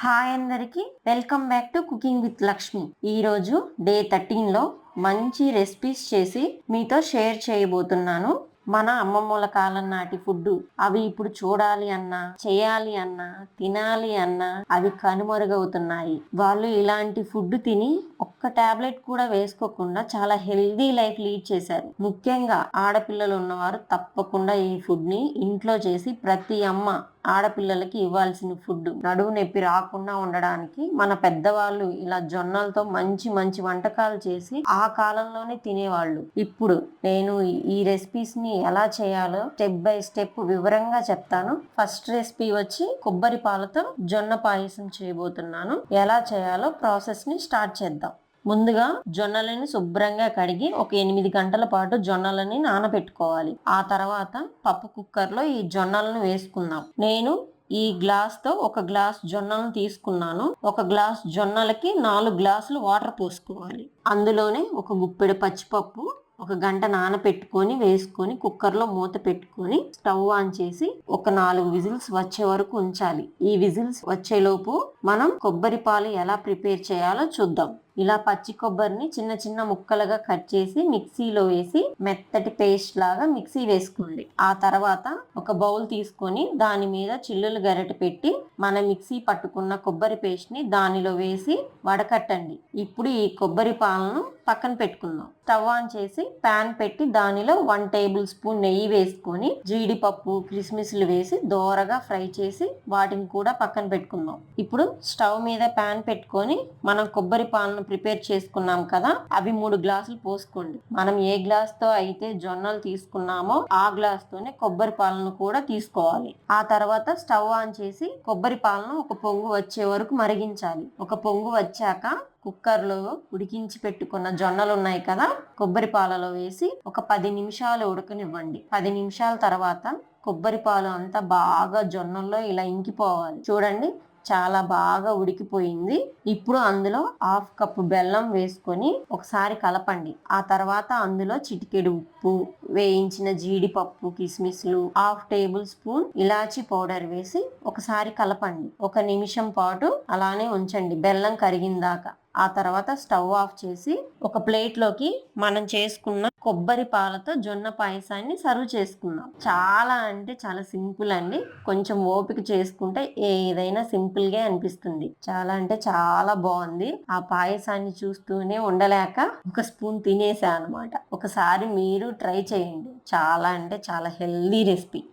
Hi అందరికి, welcome back to cooking with Lakshmi. ఈరోజు day 13లో మంచి రెసిపీస్ చేసి మీతో షేర్ చేయబోతున్నాను. మన అమ్మమ్మల కాలం నాటి ఫుడ్ అవి ఇప్పుడు చూడాలి అన్నా, చేయాలి అన్నా, తినాలి అన్నా అవి కనుమరుగవుతున్నాయి. వాళ్ళు ఇలాంటి ఫుడ్ తిని ఒక్క టాబ్లెట్ కూడా వేసుకోకుండా చాలా హెల్దీ లైఫ్ లీడ్ చేశారు. ముఖ్యంగా ఆడపిల్లలు ఉన్నవారు తప్పకుండా ఈ ఫుడ్ ని ఇంట్లో చేసి ప్రతి అమ్మ ఆడపిల్లలకి ఇవ్వాల్సిన ఫుడ్. నడుము నొప్పి రాకుండా ఉండడానికి మన పెద్దవాళ్ళు ఇలా జొన్నలతో మంచి మంచి వంటకాలు చేసి ఆ కాలంలోనే తినేవాళ్ళు. ఇప్పుడు నేను ఈ రెసిపీస్ ని ఎలా చేయాలో స్టెప్ బై స్టెప్ వివరంగా చెప్తాను. ఫస్ట్ రెసిపీ వచ్చి కొబ్బరి పాలతో జొన్న పాయసం చేయబోతున్నాను. ఎలా చేయాలో ప్రాసెస్ ని స్టార్ట్ చేద్దాం. ముందుగా జొన్నలని శుభ్రంగా కడిగి ఒక 8 గంటల పాటు జొన్నలని నానబెట్టుకోవాలి. ఆ తర్వాత పప్పు కుక్కర్లో ఈ జొన్నలను వేసుకుందాం. నేను ఈ గ్లాస్ తో ఒక గ్లాస్ జొన్నలను తీసుకున్నాను. ఒక గ్లాస్ జొన్నలకి 4 గ్లాసులు వాటర్ పోసుకోవాలి. అందులోనే ఒక గుప్పెడు పచ్చిపప్పు ఒక గంట నానపెట్టుకొని వేసుకొని కుక్కర్లో మూత పెట్టుకొని స్టవ్ ఆన్ చేసి ఒక 4 విజిల్స్ వచ్చే వరకు ఉంచాలి. ఈ విజిల్స్ వచ్చేలోపు మనం కొబ్బరి పాలు ఎలా ప్రిపేర్ చేయాలో చూద్దాం. ఇలా పచ్చి కొబ్బరిని చిన్న చిన్న ముక్కలుగా కట్ చేసి మిక్సీలో వేసి మెత్తటి పేస్ట్ లాగా మిక్సీ వేసుకోండి. ఆ తర్వాత ఒక బౌల్ తీసుకొని దాని మీద చిల్లులు గరిటె పెట్టి మన మిక్సీ పట్టుకున్న కొబ్బరి పేస్ట్ ని దానిలో వేసి వడకట్టండి. ఇప్పుడు ఈ కొబ్బరి పాలను పక్కన పెట్టుకుందాం. స్టవ్ ఆన్ చేసి ప్యాన్ పెట్టి దానిలో 1 టేబుల్ స్పూన్ నెయ్యి వేసుకొని జీడిపప్పు కిస్మిస్లు వేసి దోరగా ఫ్రై చేసి వాటిని కూడా పక్కన పెట్టుకుందాం. ఇప్పుడు స్టవ్ మీద ప్యాన్ పెట్టుకొని మనం కొబ్బరి పాలను ప్రిపేర్ చేసుకున్నాం కదా, అవి 3 గ్లాసులు పోసుకోండి. మనం ఏ గ్లాస్ తో అయితే జొన్నలు తీసుకున్నామో ఆ గ్లాస్ తోనే కొబ్బరి పాలను కూడా తీసుకోవాలి. ఆ తర్వాత స్టవ్ ఆన్ చేసి కొబ్బరి పాలను ఒక పొంగు వచ్చే వరకు మరిగించాలి. ఒక పొంగు వచ్చాక కుక్కర్లో ఉడికించి పెట్టుకున్న జొన్నలు ఉన్నాయి కదా, కొబ్బరి పాలలో వేసి ఒక 10 నిమిషాలు ఉడకనివ్వండి. 10 నిమిషాల తర్వాత కొబ్బరి పాలు అంతా బాగా జొన్నల్లో ఇలా ఇంకిపోవాలి. చూడండి, చాలా బాగా ఉడికిపోయింది. ఇప్పుడు అందులో 1/2 కప్పు బెల్లం వేసుకొని ఒకసారి కలపండి. ఆ తర్వాత అందులో చిటికెడు ఉప్పు, వేయించిన జీడిపప్పు కిస్మిస్లు, 1/2 టేబుల్ స్పూన్ ఇలాచీ పౌడర్ వేసి ఒకసారి కలపండి. 1 నిమిషం పాటు అలానే ఉంచండి బెల్లం కరిగిందాకా. ఆ తర్వాత స్టవ్ ఆఫ్ చేసి ఒక ప్లేట్లోకి మనం చేసుకున్న కొబ్బరి పాలతో జొన్న పాయసాన్ని సర్వ్ చేసుకుందాం. చాలా అంటే చాలా సింపుల్ అండి. కొంచెం ఓపిక చేసుకుంటే ఏదైనా సింపుల్ గా అనిపిస్తుంది. చాలా అంటే చాలా బాగుంది. ఆ పాయసాన్ని చూస్తూనే ఉండలేక ఒక స్పూన్ తినేసా అనమాట. ఒకసారి మీరు ట్రై చేయండి. చాలా అంటే చాలా హెల్దీ రెసిపీ.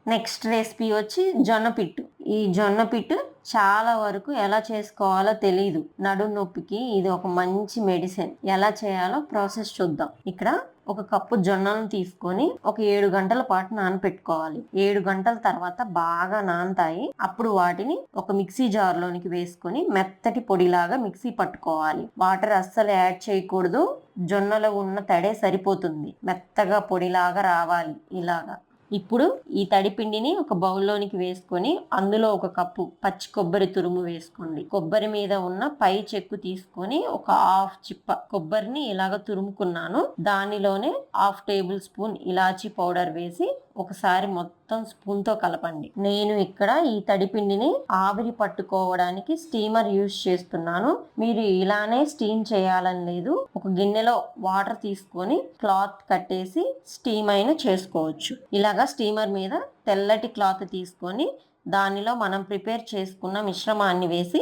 నెక్స్ట్ రెసిపీ వచ్చి జొన్న పిట్టు. ఈ జొన్న పిట్టు చాలా వరకు ఎలా చేసుకోవాలో తెలీదు. నడుము నొప్పికి ఇది ఒక మంచి మెడిసిన్. ఎలా చేయాలో ప్రాసెస్ చూద్దాం. ఇక్కడ ఒక కప్పు జొన్నలను తీసుకొని ఒక 7 గంటల పాటు నానపెట్టుకోవాలి. 7 గంటల తర్వాత బాగా నానతాయి. అప్పుడు వాటిని ఒక మిక్సీ జార్ లోనికి వేసుకొని మెత్తటి పొడిలాగా మిక్సీ పట్టుకోవాలి. వాటర్ అస్సలు యాడ్ చేయకూడదు. జొన్నలో ఉన్న తడే సరిపోతుంది. మెత్తగా పొడిలాగా రావాలి ఇలాగా. ఇప్పుడు ఈ తడిపిండిని ఒక బౌల్లోనికి వేసుకొని అందులో ఒక కప్పు పచ్చి కొబ్బరి తురుము వేసుకోండి. కొబ్బరి మీద ఉన్న పై చెక్కు తీసుకొని ఒక 1/2 చిప్ప కొబ్బరిని ఇలాగ తురుముకున్నాను. దానిలోనే 1/2 టేబుల్ స్పూన్ ఇలాచీ పౌడర్ వేసి ఒకసారి మొత్తం స్పూన్ తో కలపండి. నేను ఇక్కడ ఈ తడిపిండిని ఆవిరి పట్టుకోవడానికి స్టీమర్ యూజ్ చేస్తున్నాను. మీరు ఇలానే స్టీమ్ చేయాలని లేదు. ఒక గిన్నెలో వాటర్ తీసుకొని క్లాత్ కట్టేసి స్టీమ్ అయినా చేసుకోవచ్చు. ఇలాగా స్టీమర్ మీద తెల్లటి క్లాత్ తీసుకొని దానిలో మనం ప్రిపేర్ చేసుకున్న మిశ్రమాన్ని వేసి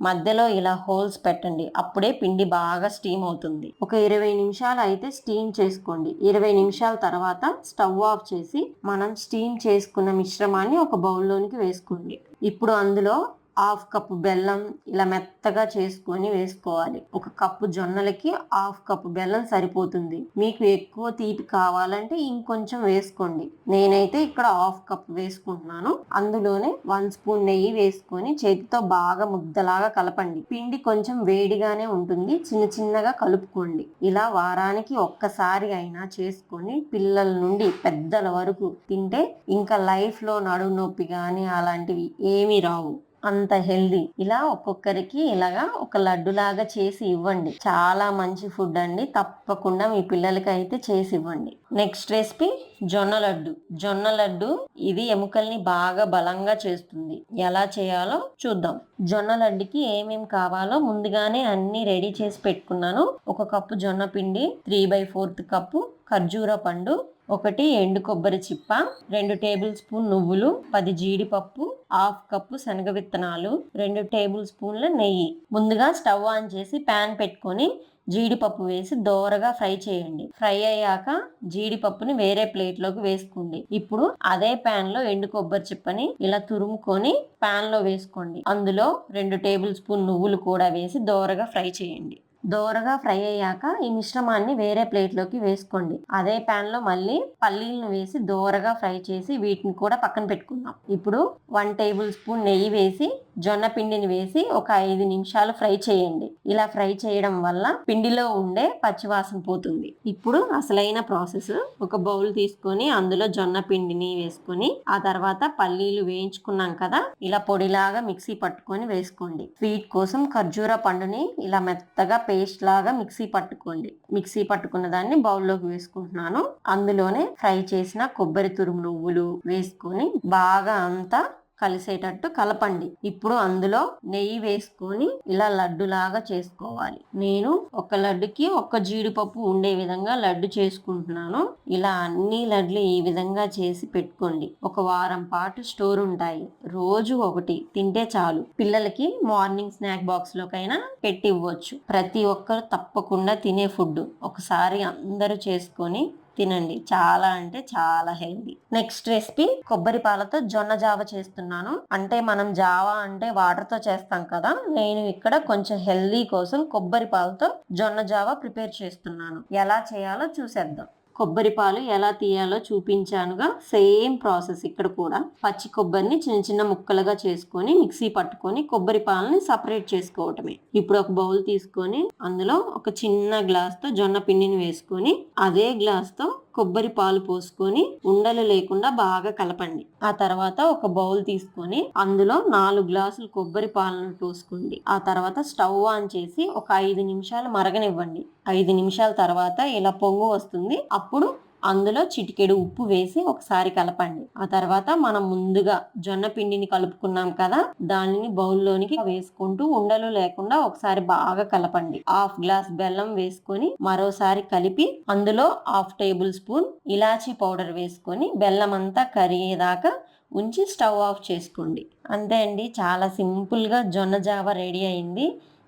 మధ్యలో ఇలా హోల్స్ పెట్టండి. అప్పుడే పిండి బాగా స్టీమ్ అవుతుంది. ఒక 20 నిమిషాలు అయితే స్టీమ్ చేసుకోండి. 20 నిమిషాల తర్వాత స్టవ్ ఆఫ్ చేసి మనం స్టీమ్ చేసుకున్న మిశ్రమాన్ని ఒక బౌల్లోనికి వేసుకోండి. ఇప్పుడు అందులో 1/2 కప్పు బెల్లం ఇలా మెత్తగా చేసుకొని వేసుకోవాలి. ఒక కప్పు జొన్నలకి 1/2 కప్పు బెల్లం సరిపోతుంది. మీకు ఎక్కువ తీపి కావాలంటే ఇంకొంచెం వేసుకోండి. నేనైతే ఇక్కడ 1/2 కప్పు వేసుకుంటున్నాను. అందులోనే 1 స్పూన్ నెయ్యి వేసుకొని చేతితో బాగా ముద్దలాగా కలపండి. పిండి కొంచెం వేడిగానే ఉంటుంది. చిన్న చిన్నగా కలుపుకోండి. ఇలా వారానికి ఒక్కసారి అయినా చేసుకొని పిల్లల నుండి పెద్దల వరకు తింటే ఇంకా లైఫ్ లో నడుము నొప్పి గాని అలాంటివి ఏమీ రావు. అంత హెల్దీ. ఇలా ఒక్కొక్కరికి ఇలాగా ఒక లడ్డు లాగా చేసి ఇవ్వండి. చాలా మంచి ఫుడ్ అండి. తప్పకుండా మీ పిల్లలకి అయితే చేసి ఇవ్వండి. నెక్స్ట్ రెసిపీ జొన్న లడ్డు. జొన్న లడ్డు ఇది ఎముకల్ని బాగా బలంగా చేస్తుంది. ఎలా చేయాలో చూద్దాం. జొన్న లడ్డుకి ఏమేం కావాలో ముందుగానే అన్ని రెడీ చేసి పెట్టుకున్నాను. 1 కప్పు జొన్న పిండి, 3/4 కప్పు ఖర్జూర పండు, 1 ఎండు కొబ్బరి చిప్ప, 2 టేబుల్ స్పూన్ నువ్వులు, 10 జీడిపప్పు, 1/2 కప్పు శనగ విత్తనాలు, 2 టేబుల్ స్పూన్ల నెయ్యి. ముందుగా స్టవ్ ఆన్ చేసి ప్యాన్ పెట్టుకొని జీడిపప్పు వేసి దోరగా ఫ్రై చేయండి. ఫ్రై అయ్యాక జీడిపప్పుని వేరే ప్లేట్లోకి వేసుకోండి. ఇప్పుడు అదే ప్యాన్ లో ఎండు కొబ్బరి చిప్పని ఇలా తురుముకొని ప్యాన్ లో వేసుకోండి. అందులో 2 టేబుల్ స్పూన్ నువ్వులు కూడా వేసి దోరగా ఫ్రై చేయండి. దోరగా ఫ్రై అయ్యాక ఈ మిశ్రమాన్ని వేరే ప్లేట్లోకి వేసుకోండి. అదే ప్యాన్ లో మళ్ళీ పల్లీలను వేసి దోరగా ఫ్రై చేసి వీటిని కూడా పక్కన పెట్టుకుందాం. ఇప్పుడు 1 టేబుల్ స్పూన్ నెయ్యి వేసి జొన్న పిండిని వేసి ఒక 5 నిమిషాలు ఫ్రై చేయండి. ఇలా ఫ్రై చేయడం వల్ల పిండిలో ఉండే పచ్చివాసన పోతుంది. ఇప్పుడు అసలైన ప్రాసెస్. ఒక బౌల్ తీసుకొని అందులో జొన్న పిండిని వేసుకొని ఆ తర్వాత పల్లీలు వేయించుకున్నాం కదా, ఇలా పొడిలాగా మిక్సీ పట్టుకొని వేసుకోండి. స్వీట్ కోసం ఖర్జూర పండుని ఇలా మెత్తగా పేస్ట్ లాగా మిక్సీ పట్టుకోండి. మిక్సీ పట్టుకున్న దాన్ని బౌల్లోకి వేసుకుంటున్నాను. అందులోనే ఫ్రై చేసిన కొబ్బరి తురుము నువ్వులు వేసుకొని బాగా అంతా కలిసేటట్టు కలపండి. ఇప్పుడు అందులో నెయ్యి వేసుకొని ఇలా లడ్డులాగా చేసుకోవాలి. నేను ఒక లడ్డుకి 1 జీడిపప్పు ఉండే విధంగా లడ్డు చేసుకుంటున్నాను. ఇలా అన్ని లడ్లు ఈ విధంగా చేసి పెట్టుకోండి. ఒక వారం పాటు స్టోర్ ఉంటాయి. రోజు ఒకటి తింటే చాలు. పిల్లలకి మార్నింగ్ స్నాక్ బాక్స్ లోకైనా పెట్టి ఇవ్వచ్చు. ప్రతి ఒక్కరు తప్పకుండా తినే ఫుడ్. ఒకసారి అందరూ చేసుకొని తినండి. చాలా అంటే చాలా హెల్దీ. నెక్స్ట్ రెసిపీ కొబ్బరి పాలతో జొన్న జావ చేస్తున్నాను. అంటే మనం జావా అంటే వాటర్ తో చేస్తాం కదా, నేను ఇక్కడ కొంచెం హెల్దీ కోసం కొబ్బరి పాలతో జొన్న జావ ప్రిపేర్ చేస్తున్నాను. ఎలా చేయాలో చూసేద్దాం. కొబ్బరి పాలు ఎలా తీయాలో చూపించానుగా, సేమ్ ప్రాసెస్ ఇక్కడ కూడా. పచ్చి కొబ్బరిని చిన్న చిన్న ముక్కలుగా చేసుకొని మిక్సీ పట్టుకొని కొబ్బరి పాలని సపరేట్ చేసుకోవటమే. ఇప్పుడు ఒక బౌల్ తీసుకొని అందులో ఒక చిన్న గ్లాస్ తో జొన్న పిండిని వేసుకొని అదే గ్లాస్ తో కొబ్బరి పాలు పోసుకొని ఉండలు లేకుండా బాగా కలపండి. ఆ తర్వాత ఒక బౌల్ తీసుకొని అందులో 4 గ్లాసులు కొబ్బరి పాలను పోసుకోండి. ఆ తర్వాత స్టవ్ ఆన్ చేసి ఒక 5 నిమిషాలు మరగనివ్వండి. 5 నిమిషాల తర్వాత ఇలా పొంగు వస్తుంది. అప్పుడు అందులో చిటికెడు ఉప్పు వేసి ఒకసారి కలపండి. ఆ తర్వాత మనం ముందుగా జొన్న పిండిని కలుపుకున్నాం కదా, దానిని బౌల్లోనికి వేసుకుంటూ ఉండలు లేకుండా ఒకసారి బాగా కలపండి. 1/2 గ్లాస్ బెల్లం వేసుకొని మరోసారి కలిపి అందులో 1/2 టేబుల్ స్పూన్ ఇలాచీ పౌడర్ వేసుకొని బెల్లం అంతా కరిగేదాకా ఉంచి స్టవ్ ఆఫ్ చేసుకోండి. అంతే అండి, చాలా సింపుల్ గా జొన్న జావ రెడీ అయింది.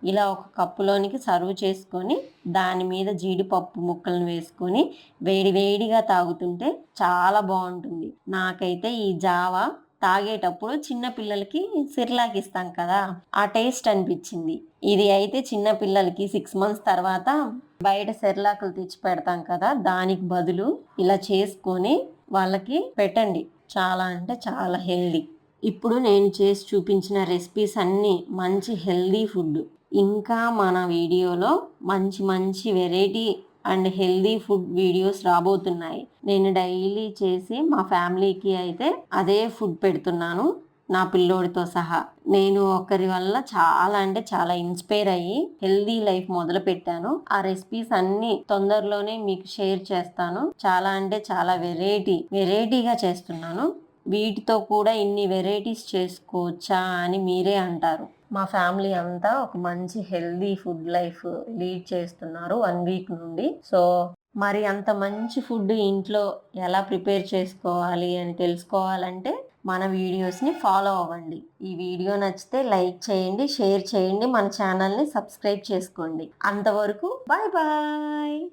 ఇలా ఒక కప్పులోనికి సర్వ్ చేసుకొని దాని మీద జీడిపప్పు ముక్కలను వేసుకొని వేడి వేడిగా తాగుతుంటే చాలా బాగుంటుంది. నాకైతే ఈ జావా తాగేటప్పుడు చిన్న పిల్లలకి సిర్లాక్ ఇస్తాం కదా, ఆ టేస్ట్ అనిపించింది. ఇది అయితే చిన్న పిల్లలకి 6 months తర్వాత బయట సిర్లాకులు తెచ్చి పెడతాం కదా, దానికి బదులు ఇలా చేసుకొని వాళ్ళకి పెట్టండి. చాలా అంటే చాలా హెల్దీ. ఇప్పుడు నేను చేసి చూపించిన రెసిపీస్ అన్నీ మంచి హెల్దీ ఫుడ్. ఇంకా మన వీడియోలో మంచి మంచి variety and healthy food videos రాబోతున్నాయి. నేను డైలీ చేసి మా ఫ్యామిలీకి అయితే అదే ఫుడ్ పెడుతున్నాను, నా పిల్లోడితో సహా. నేను ఒకరి వల్ల చాలా అంటే చాలా ఇన్స్పైర్ అయ్యి హెల్దీ లైఫ్ మొదలు పెట్టాను. ఆ రెసిపీస్ అన్ని తొందరలోనే మీకు షేర్ చేస్తాను. చాలా అంటే చాలా వెరైటీగా చేస్తున్నాను. వీటితో కూడా ఇన్ని వెరైటీస్ చేసుకోవచ్చా అని మీరే అంటారు. మా ఫ్యామిలీ అంతా ఒక మంచి హెల్దీ ఫుడ్ లైఫ్ లీడ్ చేస్తున్నారు 1 week నుండి. సో మరి అంత మంచి ఫుడ్ ఇంట్లో ఎలా ప్రిపేర్ చేసుకోవాలి అని తెలుసుకోవాలంటే మన వీడియోస్ని ఫాలో అవ్వండి. ఈ వీడియో నచ్చితే లైక్ చేయండి, షేర్ చేయండి, మన ఛానల్ని సబ్స్క్రైబ్ చేసుకోండి. అంతవరకు బాయ్ బాయ్.